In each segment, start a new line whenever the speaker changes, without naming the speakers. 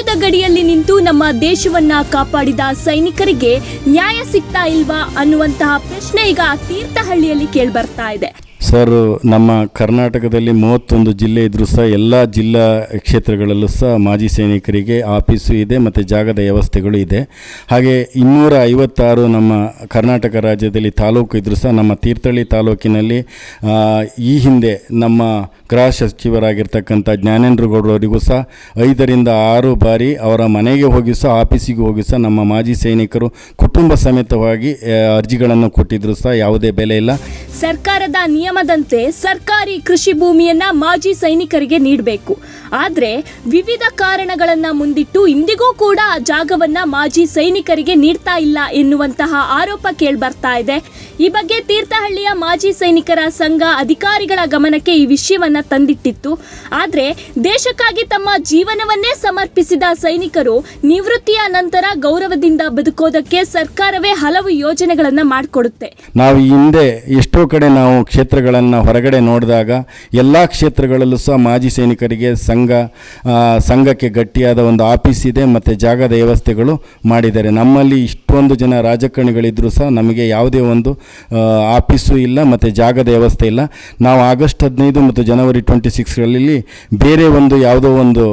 ದೇಶದ ಗಡಿಯಲ್ಲಿ ನಿಂತು ನಮ್ಮ ದೇಶವನ್ನ ಕಾಪಾಡಿದ ಸೈನಿಕರಿಗೆ ನ್ಯಾಯ ಸಿಗ್ತಾ ಇಲ್ವಾ ಅನ್ನುವಂತಹ ಪ್ರಶ್ನೆ ಈಗ ತೀರ್ಥಹಳ್ಳಿಯಲ್ಲಿ ಕೇಳಿಬರ್ತಾ ಇದೆ.
ಸರ್, ನಮ್ಮ ಕರ್ನಾಟಕದಲ್ಲಿ 31 ಜಿಲ್ಲೆ ಇದ್ದರೂ ಸಹ ಎಲ್ಲ ಜಿಲ್ಲಾ ಕ್ಷೇತ್ರಗಳಲ್ಲೂ ಸಹ ಮಾಜಿ ಸೈನಿಕರಿಗೆ ಆಫೀಸು ಇದೆ ಮತ್ತು ಜಾಗದ ವ್ಯವಸ್ಥೆಗಳು ಇದೆ. ಹಾಗೆ 256 ನಮ್ಮ ಕರ್ನಾಟಕ ರಾಜ್ಯದಲ್ಲಿ ತಾಲೂಕು ಇದ್ದರೂ ಸಹ ನಮ್ಮ ತೀರ್ಥಹಳ್ಳಿ ತಾಲೂಕಿನಲ್ಲಿ ಈ ಹಿಂದೆ ನಮ್ಮ ಗೃಹ ಸಚಿವರಾಗಿರ್ತಕ್ಕಂಥ ಜ್ಞಾನೇಂದ್ರಗೌಡರವರಿಗೂ ಸಹ 5 ರಿಂದ 6 ಬಾರಿ ಅವರ ಮನೆಗೆ ಹೋಗಿ ಸಹ ಆಫೀಸಿಗೆ ಹೋಗಿ ಸಹ ನಮ್ಮ ಮಾಜಿ ಸೈನಿಕರು ಕುಟುಂಬ ಸಮೇತವಾಗಿ ಅರ್ಜಿಗಳನ್ನು ಕೊಟ್ಟಿದ್ದರೂ ಸಹ ಯಾವುದೇ ಬೆಲೆ ಇಲ್ಲ.
ಸರ್ಕಾರದ ನಿಯಮದಂತೆ ಸರ್ಕಾರಿ ಕೃಷಿ ಭೂಮಿಯನ್ನ ಮಾಜಿ ಸೈನಿಕರಿಗೆ ನೀಡಬೇಕು. ಆದರೆ ವಿವಿಧ ಕಾರಣಗಳನ್ನ ಮುಂದಿಟ್ಟು ಇಂದಿಗೂ ಕೂಡ ಆ ಜಾಗವನ್ನ ಮಾಜಿ ಸೈನಿಕರಿಗೆ ನೀಡ್ತಾ ಇಲ್ಲ ಎನ್ನುವಂತಹ ಆರೋಪ ಕೇಳಿಬರ್ತಾ ಇದೆ. ಈ ಬಗ್ಗೆ ತೀರ್ಥಹಳ್ಳಿಯ ಮಾಜಿ ಸೈನಿಕರ ಸಂಘ ಅಧಿಕಾರಿಗಳ ಗಮನಕ್ಕೆ ಈ ವಿಷಯವನ್ನ ತಂದಿಟ್ಟಿತ್ತು. ಆದರೆ ದೇಶಕ್ಕಾಗಿ ತಮ್ಮ ಜೀವನವನ್ನೇ ಸಮರ್ಪಿಸಿದ ಸೈನಿಕರು ನಿವೃತ್ತಿಯ ನಂತರ ಗೌರವದಿಂದ ಬದುಕೋದಕ್ಕೆ ಸರ್ಕಾರವೇ ಹಲವು ಯೋಜನೆಗಳನ್ನ ಮಾಡಿಕೊಡುತ್ತೆ.
ನಾವು ಹಿಂದೆ ಎಷ್ಟೋ ಕಡೆ ನಾವು ಕ್ಷೇತ್ರಗಳನ್ನು ಹೊರಗಡೆ ನೋಡಿದಾಗ ಎಲ್ಲ ಕ್ಷೇತ್ರಗಳಲ್ಲೂ ಸಹ ಮಾಜಿ ಸೈನಿಕರಿಗೆ ಸಂಘಕ್ಕೆ ಗಟ್ಟಿಯಾದ ಒಂದು ಆಫೀಸ್ ಇದೆ ಮತ್ತು ಜಾಗದ ವ್ಯವಸ್ಥೆಗಳು ಮಾಡಿದ್ದಾರೆ. ನಮ್ಮಲ್ಲಿ ಇಷ್ಟೊಂದು ಜನ ರಾಜಕಾರಣಿಗಳಿದ್ದರೂ ಸಹ ನಮಗೆ ಯಾವುದೇ ಒಂದು ಆಫೀಸು ಇಲ್ಲ ಮತ್ತು ಜಾಗದ ವ್ಯವಸ್ಥೆ ಇಲ್ಲ. ನಾವು ಆಗಸ್ಟ್ 15 ಮತ್ತು ಜನವರಿ 26ಗಳಲ್ಲಿ ಬೇರೆ ಒಂದು ಯಾವುದೋ ಒಂದು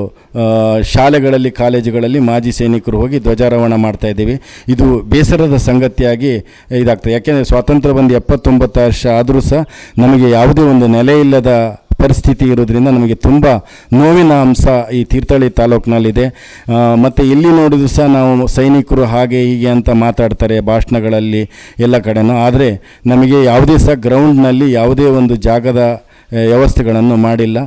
ಶಾಲೆಗಳಲ್ಲಿ ಕಾಲೇಜುಗಳಲ್ಲಿ ಮಾಜಿ ಸೈನಿಕರು ಹೋಗಿ ಧ್ವಜಾರೋಹಣ ಮಾಡ್ತಾ ಇದ್ದೀವಿ. ಇದು ಬೇಸರದ ಸಂಗತಿಯಾಗಿ ಇದಾಗ್ತದೆ. ಯಾಕೆಂದರೆ ಸ್ವಾತಂತ್ರ್ಯ ಬಂದು 79 ವರ್ಷ ಆದರೂ ಸಹ ನಮಗೆ ಯಾವುದೇ ಒಂದು ನೆಲೆ ಇಲ್ಲದ ಪರಿಸ್ಥಿತಿ ಇರೋದ್ರಿಂದ ನಮಗೆ ತುಂಬ ನೋವಿನ ಅಂಶ ಈ ತೀರ್ಥಹಳ್ಳಿ ತಾಲೂಕಿನಲ್ಲಿದೆ. ಮತ್ತು ಎಲ್ಲಿ ನೋಡಿದ್ರು ಸಹ ನಾವು ಸೈನಿಕರು ಹಾಗೆ ಹೀಗೆ ಅಂತ ಮಾತಾಡ್ತಾರೆ ಭಾಷಣಗಳಲ್ಲಿ ಎಲ್ಲ ಕಡೆನೂ. ಆದರೆ ನಮಗೆ ಯಾವುದೇ ಸಹ ಗ್ರೌಂಡ್ನಲ್ಲಿ ಯಾವುದೇ ಒಂದು ಜಾಗದ ವ್ಯವಸ್ಥೆಗಳನ್ನು ಮಾಡಿಲ್ಲ.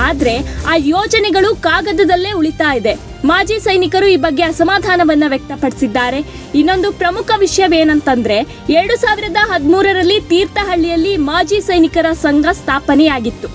ಆದರೆ ಆ ಯೋಜನೆಗಳು ಕಾಗದದಲ್ಲೇ ಉಳಿತಾ ಇದೆ. ಮಾಜಿ ಸೈನಿಕರು ಈ ಬಗ್ಗೆ ಅಸಮಾಧಾನವನ್ನ ವ್ಯಕ್ತಪಡಿಸಿದ್ದಾರೆ. ಇನ್ನೊಂದು ಪ್ರಮುಖ ವಿಷಯವೇನಂತಂದ್ರೆ 2013ರಲ್ಲಿ ತೀರ್ಥಹಳ್ಳಿಯಲ್ಲಿ ಮಾಜಿ ಸೈನಿಕರ ಸಂಘ ಸ್ಥಾಪನೆಯಾಗಿತ್ತು.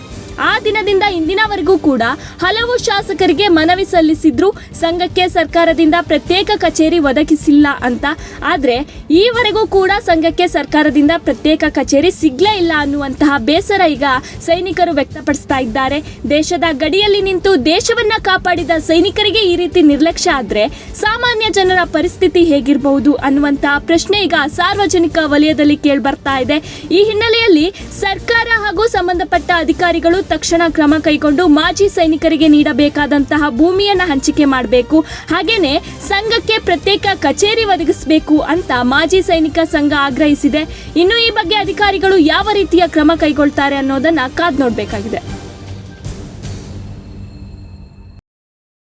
ಆ ದಿನದಿಂದ ಇಂದಿನವರೆಗೂ ಕೂಡ ಹಲವು ಶಾಸಕರಿಗೆ ಮನವಿ ಸಲ್ಲಿಸಿದ್ರು ಸಂಘಕ್ಕೆ ಸರ್ಕಾರದಿಂದ ಪ್ರತ್ಯೇಕ ಕಚೇರಿ ಒದಗಿಸಿಲ್ಲ ಅಂತ. ಆದರೆ ಈವರೆಗೂ ಕೂಡ ಸಂಘಕ್ಕೆ ಸರ್ಕಾರದಿಂದ ಪ್ರತ್ಯೇಕ ಕಚೇರಿ ಸಿಗ್ಲೇ ಇಲ್ಲ ಅನ್ನುವಂತಹ ಬೇಸರ ಈಗ ಸೈನಿಕರು ವ್ಯಕ್ತಪಡಿಸ್ತಾ ಇದ್ದಾರೆ. ದೇಶದ ಗಡಿಯಲ್ಲಿ ನಿಂತು ದೇಶವನ್ನ ಕಾಪಾಡಿದ ಸೈನಿಕರಿಗೆ ಈ ರೀತಿ ನಿರ್ಲಕ್ಷ್ಯ ಆದ್ರೆ ಸಾಮಾನ್ಯ ಜನರ ಪರಿಸ್ಥಿತಿ ಹೇಗಿರಬಹುದು ಅನ್ನುವಂತಹ ಪ್ರಶ್ನೆ ಈಗ ಸಾರ್ವಜನಿಕ ವಲಯದಲ್ಲಿ ಕೇಳಿಬರ್ತಾ ಇದೆ. ಈ ಹಿನ್ನೆಲೆಯಲ್ಲಿ ಸರ್ಕಾರ ಹಾಗೂ ಸಂಬಂಧಪಟ್ಟ ಅಧಿಕಾರಿಗಳು ತಕ್ಷಣ ಕ್ರಮ ಕೈಗೊಂಡು ಮಾಜಿ ಸೈನಿಕರಿಗೆ ನೀಡಬೇಕಾದಂತಹ ಭೂಮಿಯನ್ನ ಹಂಚಿಕೆ ಮಾಡಬೇಕು. ಹಾಗೇನೆ ಸಂಘಕ್ಕೆ ಪ್ರತ್ಯೇಕ ಕಚೇರಿ ಒದಗಿಸಬೇಕು ಅಂತ ಮಾಜಿ ಸೈನಿಕ ಸಂಘ ಆಗ್ರಹಿಸಿದೆ. ಇನ್ನು ಈ ಬಗ್ಗೆ ಅಧಿಕಾರಿಗಳು ಯಾವ ರೀತಿಯ ಕ್ರಮ ಕೈಗೊಳ್ತಾರೆ ಅನ್ನೋದನ್ನ ಕಾದ್ ನೋಡಬೇಕಾಗಿದೆ.